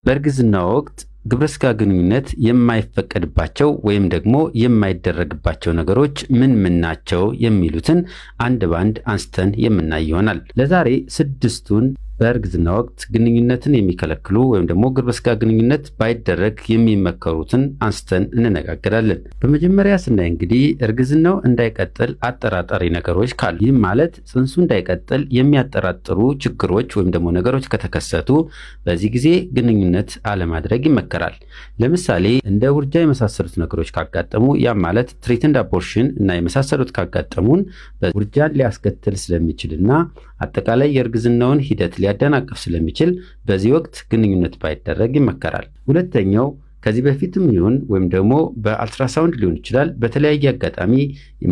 በእርግዝና ወቅት ግብረ ሥጋ ግንኙነት የማይፈቀድባቸው ወይም ደግሞ የማይደረግባቸው ነገሮች ምን ናቸው የሚሉትን አንድ ባንድ አንስተን የምናይ ይሆናል። ለዛሬ ስድስቱን በእርግዝና ወቅት ግንኙነትን የሚከለክሉ ወይም ደግሞ ግብረ ሥጋ ግንኙነት ባይደረግ የሚመከሩትን አንስተን እንነጋገራለን። በመጀመሪያ ስናይ እንግዲህ እርግዝናው እንዳይቀጥል አጠራጣሪ ነገሮች ካሉ፣ ይህም ማለት ጽንሱ እንዳይቀጥል የሚያጠራጥሩ ችግሮች ወይም ደግሞ ነገሮች ከተከሰቱ በዚህ ጊዜ ግንኙነት አለማድረግ ይመከራል። ለምሳሌ እንደ ውርጃ የመሳሰሉት ነገሮች ካጋጠሙ፣ ያም ማለት ትሪትንድ አቦርሽን እና የመሳሰሉት ካጋጠሙን ውርጃን ሊያስከትል ስለሚችልና አጠቃላይ የእርግዝናውን ሂደት ሊያደናቅፍ ስለሚችል በዚህ ወቅት ግንኙነት ባይደረግ ይመከራል። ሁለተኛው ከዚህ በፊትም ይሁን ወይም ደግሞ በአልትራሳውንድ ሊሆን ይችላል በተለያየ አጋጣሚ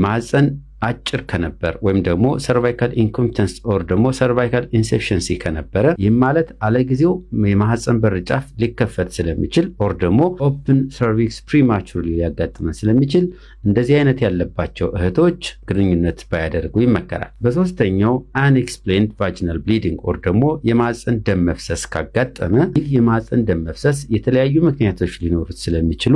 ማህፀን አጭር ከነበር ወይም ደግሞ ሰርቫይካል ኢንኮምፒተንስ ኦር ደግሞ ሰርቫይካል ኢንሰፊሽንሲ ከነበረ፣ ይህም ማለት አለጊዜው የማህፀን በር ጫፍ ሊከፈት ስለሚችል ኦር ደግሞ ኦፕን ሰርቪክስ ፕሪማቹርሊ ሊያጋጥመን ስለሚችል እንደዚህ አይነት ያለባቸው እህቶች ግንኙነት ባያደርጉ ይመከራል። በሶስተኛው አንኤክስፕሌንድ ቫጂናል ብሊዲንግ ኦር ደግሞ የማህፀን ደም መፍሰስ ካጋጠመ፣ ይህ የማህፀን ደም መፍሰስ የተለያዩ ምክንያቶች ሊኖሩት ስለሚችሉ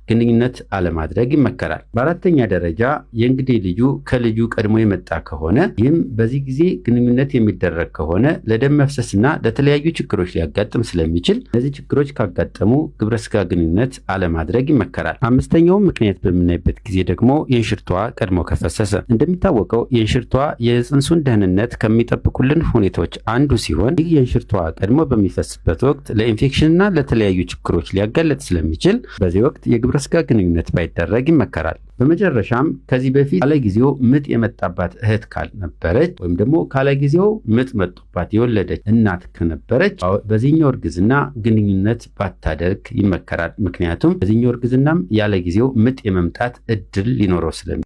ግንኙነት አለማድረግ ይመከራል። በአራተኛ ደረጃ የእንግዴ ልጁ ከልጁ ቀድሞ የመጣ ከሆነ፣ ይህም በዚህ ጊዜ ግንኙነት የሚደረግ ከሆነ ለደም መፍሰስና ለተለያዩ ችግሮች ሊያጋጥም ስለሚችል እነዚህ ችግሮች ካጋጠሙ ግብረ ሥጋ ግንኙነት አለማድረግ ይመከራል። አምስተኛው ምክንያት በምናይበት ጊዜ ደግሞ የእንሽርቷ ቀድሞ ከፈሰሰ። እንደሚታወቀው የእንሽርቷ የጽንሱን ደህንነት ከሚጠብቁልን ሁኔታዎች አንዱ ሲሆን፣ ይህ የእንሽርቷ ቀድሞ በሚፈስበት ወቅት ለኢንፌክሽንና ለተለያዩ ችግሮች ሊያጋለጥ ስለሚችል በዚህ ወቅት የግብረ ሥጋ ግንኙነት ባይደረግ ይመከራል። በመጨረሻም ከዚህ በፊት ካለጊዜው ምጥ የመጣባት እህት ካልነበረች ወይም ደግሞ ካለጊዜው ምጥ መጥቶባት የወለደች እናት ከነበረች በዚህኛው እርግዝና ግንኙነት ባታደርግ ይመከራል። ምክንያቱም በዚህኛው እርግዝናም ያለጊዜው ምጥ የመምጣት እድል ሊኖረው ስለሚችል